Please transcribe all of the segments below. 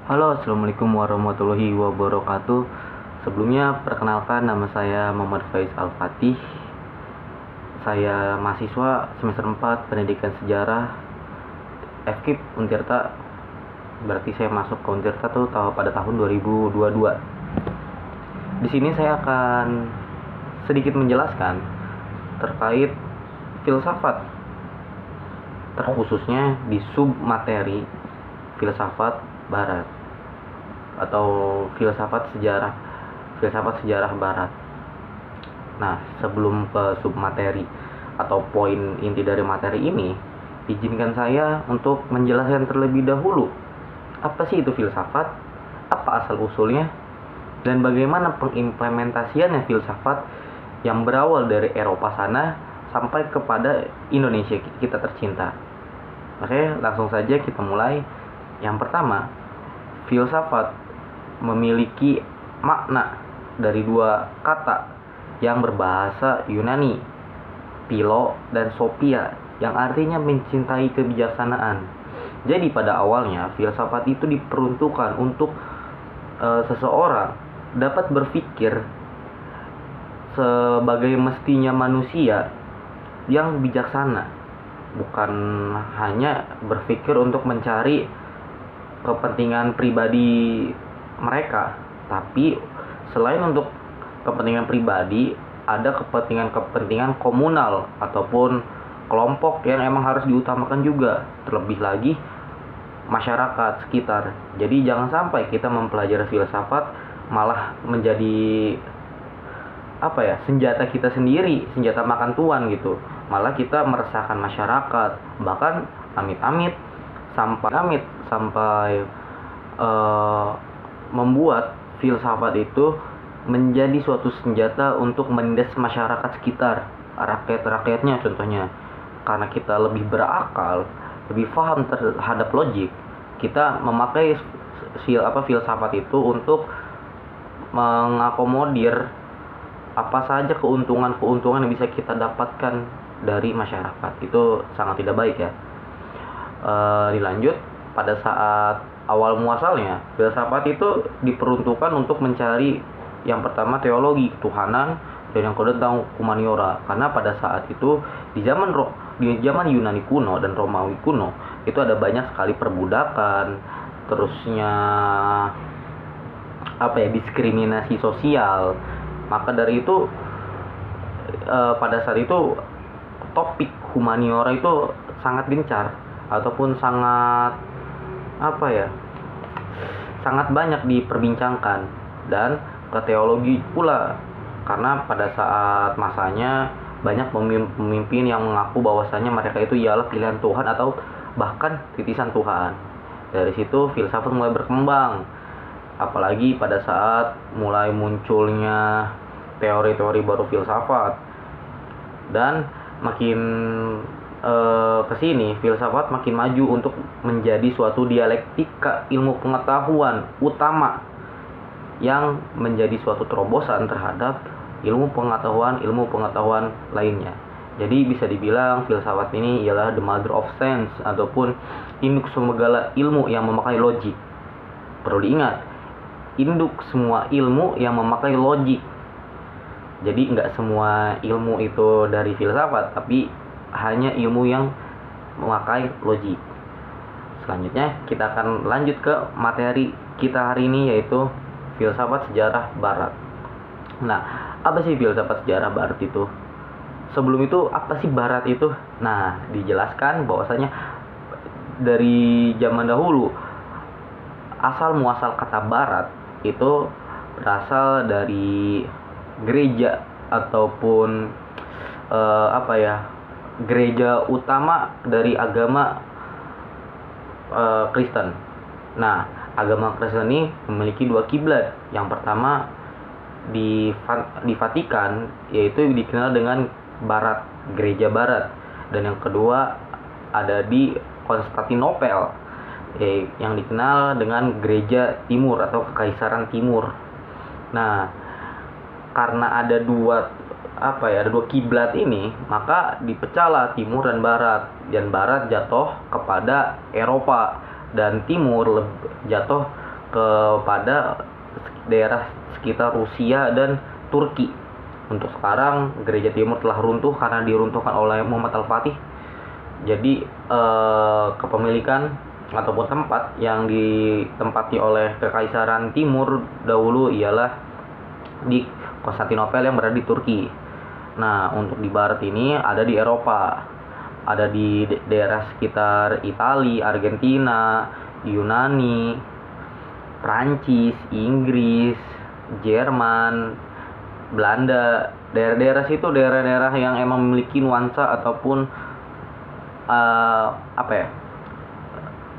Halo, assalamualaikum warahmatullahi wabarakatuh. Sebelumnya, perkenalkan nama saya Muhammad Faiz Al-Fatih. Saya mahasiswa semester 4 Pendidikan Sejarah FKIP Untirta. Berarti saya masuk ke Untirta tuh pada tahun 2022. Di sini saya akan sedikit menjelaskan terkait filsafat, terkhususnya di submateri filsafat Barat atau filsafat sejarah Barat. Nah, sebelum ke submateri atau poin inti dari materi ini, izinkan saya untuk menjelaskan terlebih dahulu apa sih itu filsafat, apa asal usulnya, dan bagaimana pengimplementasiannya filsafat yang berawal dari Eropa sana sampai kepada Indonesia kita tercinta. Oke, langsung saja kita mulai. Yang pertama, filsafat memiliki makna dari dua kata yang berbahasa Yunani, philo dan sophia, yang artinya mencintai kebijaksanaan. Jadi pada awalnya filsafat itu diperuntukkan untuk seseorang dapat berpikir sebagai mestinya manusia yang bijaksana, bukan hanya berpikir untuk mencari kepentingan pribadi mereka, tapi selain untuk kepentingan pribadi, ada kepentingan komunal ataupun kelompok yang emang harus diutamakan juga, terlebih lagi masyarakat sekitar. Jadi jangan sampai kita mempelajari filsafat malah menjadi senjata kita sendiri, senjata makan tuan gitu. Malah kita meresahkan masyarakat, bahkan amit-amit sampai membuat filsafat itu menjadi suatu senjata untuk menindas masyarakat sekitar, rakyatnya contohnya. Karena kita lebih berakal, lebih paham terhadap logik, kita memakai filsafat itu untuk mengakomodir apa saja keuntungan yang bisa kita dapatkan dari masyarakat. Itu sangat tidak baik ya. Dilanjut, pada saat awal muasalnya filsafat itu diperuntukkan untuk mencari yang pertama teologi ketuhanan, dan yang kedua tentang humaniora. Karena pada saat itu di zaman Yunani kuno dan Romawi kuno itu ada banyak sekali perbudakan, terusnya diskriminasi sosial. Maka dari itu pada saat itu topik humaniora itu sangat gencar ataupun sangat banyak diperbincangkan, dan ke teologi pula, karena pada saat masanya banyak pemimpin yang mengaku bahwasanya mereka itu ialah pilihan Tuhan atau bahkan titisan Tuhan. Dari situ filsafat mulai berkembang, apalagi pada saat mulai munculnya teori-teori baru filsafat. Dan makin kesini filsafat makin maju untuk menjadi suatu dialektika ilmu pengetahuan utama yang menjadi suatu terobosan terhadap ilmu pengetahuan lainnya. Jadi bisa dibilang filsafat ini ialah the mother of science ataupun induk segala ilmu yang memakai logik. Perlu diingat, induk semua ilmu yang memakai logik. Jadi nggak semua ilmu itu dari filsafat, tapi hanya ilmu yang memakai logik. Selanjutnya kita akan lanjut ke materi kita hari ini, yaitu filsafat sejarah Barat. Nah, apa sih filsafat sejarah Barat itu? Sebelum itu, apa sih Barat itu? Nah, dijelaskan bahwasanya dari zaman dahulu asal muasal kata Barat itu berasal dari gereja ataupun gereja utama dari agama Kristen. Nah, agama Kristen ini memiliki dua kiblat. Yang pertama di Vatikan, yaitu dikenal dengan Barat, gereja Barat, dan yang kedua ada di Konstantinopel, yang dikenal dengan gereja Timur atau Kekaisaran Timur. Nah, karena ada dua kiblat ini, maka dipecahlah Timur dan Barat jatuh kepada Eropa, dan Timur jatuh kepada daerah sekitar Rusia dan Turki. Untuk sekarang gereja timur telah runtuh karena diruntuhkan oleh Muhammad Al-Fatih. Jadi kepemilikan ataupun tempat yang ditempati oleh Kekaisaran Timur dahulu ialah di Konstantinopel yang berada di Turki. Nah, untuk di barat ini ada di Eropa, ada di daerah sekitar Italia, Argentina, Yunani, Prancis, Inggris, Jerman, Belanda. Daerah-daerah situ daerah-daerah yang emang memiliki nuansa ataupun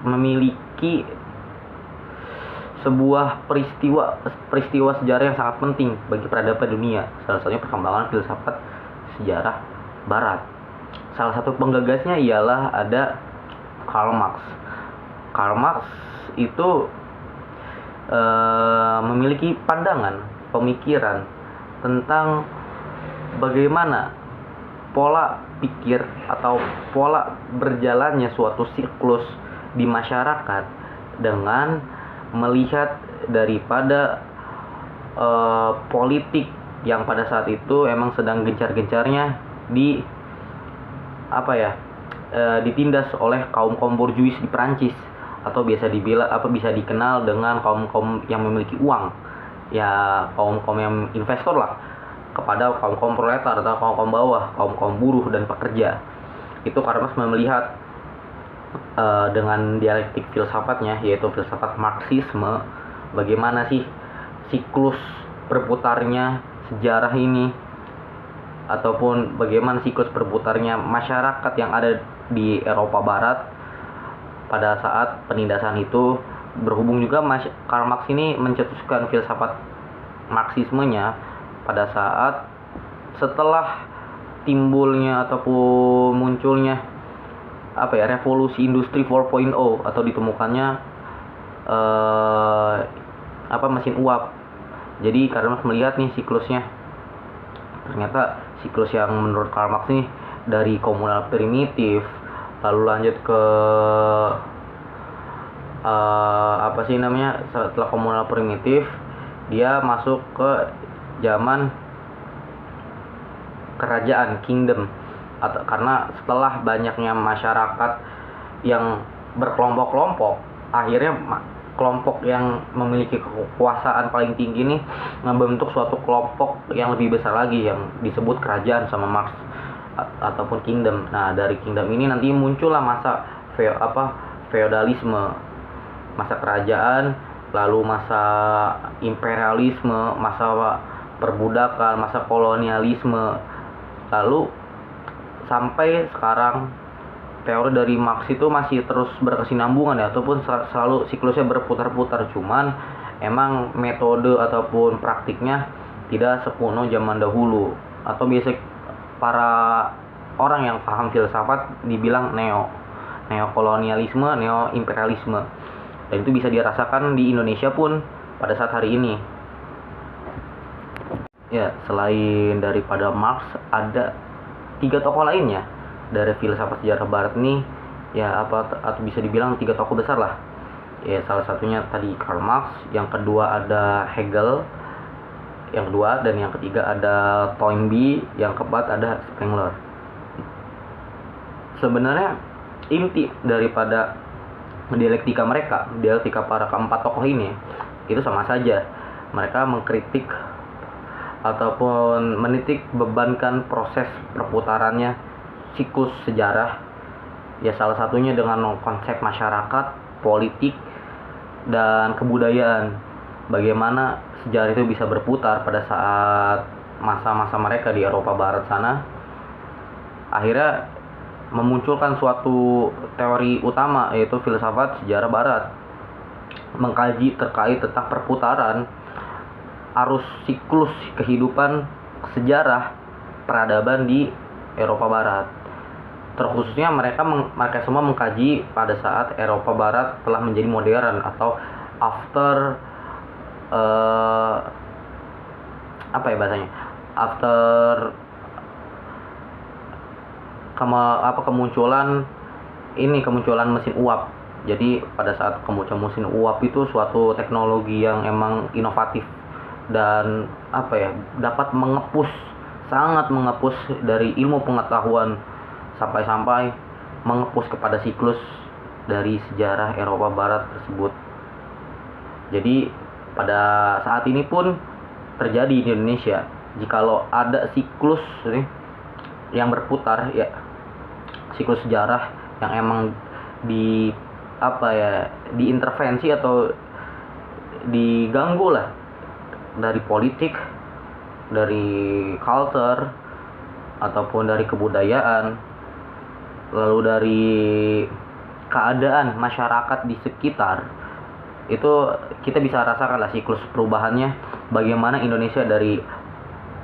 memiliki sebuah peristiwa sejarah yang sangat penting bagi peradaban dunia. Salah satunya perkembangan filsafat sejarah barat. Salah satu penggagasnya ialah ada Karl Marx. Karl Marx itu memiliki pandangan, pemikiran tentang bagaimana pola pikir atau pola berjalannya suatu siklus di masyarakat dengan melihat daripada politik yang pada saat itu emang sedang gencar-gencarnya ditindas oleh kaum borjuis di Prancis, atau bisa dikenal dengan kaum yang memiliki uang, ya kaum yang investor lah, kepada kaum proletar atau kaum bawah, kaum buruh dan pekerja. Itu karena melihat dengan dialektik filsafatnya, yaitu filsafat Marxisme, bagaimana sih siklus berputarnya sejarah ini, ataupun bagaimana siklus berputarnya masyarakat yang ada di Eropa Barat pada saat penindasan itu. Berhubung juga Karl Marx ini mencetuskan filsafat Marxismenya pada saat setelah timbulnya ataupun munculnya revolusi industri 4.0 atau ditemukannya mesin uap. Jadi Karl Marx melihat nih siklusnya, ternyata siklus yang menurut Karl Marx nih dari komunal primitif, lalu lanjut ke setelah komunal primitif dia masuk ke zaman kerajaan, kingdom. Karena setelah banyaknya masyarakat yang berkelompok-kelompok, akhirnya kelompok yang memiliki kekuasaan paling tinggi nih membentuk suatu kelompok yang lebih besar lagi yang disebut kerajaan sama Marx ataupun kingdom. Nah, dari kingdom ini nanti muncullah masa feodalisme, masa kerajaan, lalu masa imperialisme, masa perbudakan, masa kolonialisme, lalu sampai sekarang. Teori dari Marx itu masih terus berkesinambungan ya, ataupun selalu siklusnya berputar-putar, cuman emang metode ataupun praktiknya tidak sepenuh zaman dahulu, atau biasa para orang yang paham filsafat dibilang neokolonialisme, neo-imperialisme. Dan itu bisa dirasakan di Indonesia pun pada saat hari ini. Ya, selain daripada Marx, ada 3 tokoh lainnya dari filsafat sejarah barat ini, atau bisa dibilang 3 tokoh besar lah. Ya, salah satunya tadi Karl Marx, yang kedua ada Hegel, yang kedua, dan yang ketiga ada Toynbee, yang keempat ada Spengler. Sebenarnya inti daripada dialektika para keempat tokoh ini itu sama saja. Mereka mengkritik ataupun menitik bebankan proses perputarannya siklus sejarah, ya salah satunya dengan konsep masyarakat, politik, dan kebudayaan. Bagaimana sejarah itu bisa berputar pada saat masa-masa mereka di Eropa Barat sana. Akhirnya memunculkan suatu teori utama, yaitu filsafat sejarah barat, mengkaji terkait tentang perputaran arus siklus kehidupan sejarah peradaban di Eropa Barat. Terkhususnya mereka semua mengkaji pada saat Eropa Barat telah menjadi modern, atau after kemunculan mesin uap. Jadi pada saat kombucha mesin uap itu suatu teknologi yang emang inovatif dan dapat sangat mengepus dari ilmu pengetahuan sampai-sampai mengepus kepada siklus dari sejarah Eropa Barat tersebut. Jadi pada saat ini pun terjadi di Indonesia, jikalau ada siklus yang berputar, ya siklus sejarah yang emang diintervensi atau diganggu lah dari politik, dari culture ataupun dari kebudayaan, lalu dari keadaan masyarakat di sekitar, itu kita bisa rasakan lah siklus perubahannya, bagaimana Indonesia dari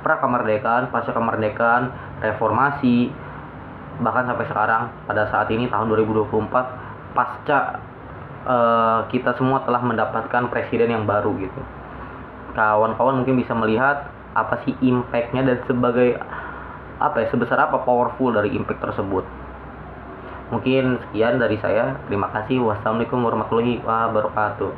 pra kemerdekaan, pasca kemerdekaan, reformasi, bahkan sampai sekarang pada saat ini tahun 2024 pasca kita semua telah mendapatkan presiden yang baru gitu. Kawan-kawan mungkin bisa melihat apa sih impact-nya dan sebesar apa powerful dari impact tersebut. Mungkin sekian dari saya. Terima kasih. Wassalamualaikum warahmatullahi wabarakatuh.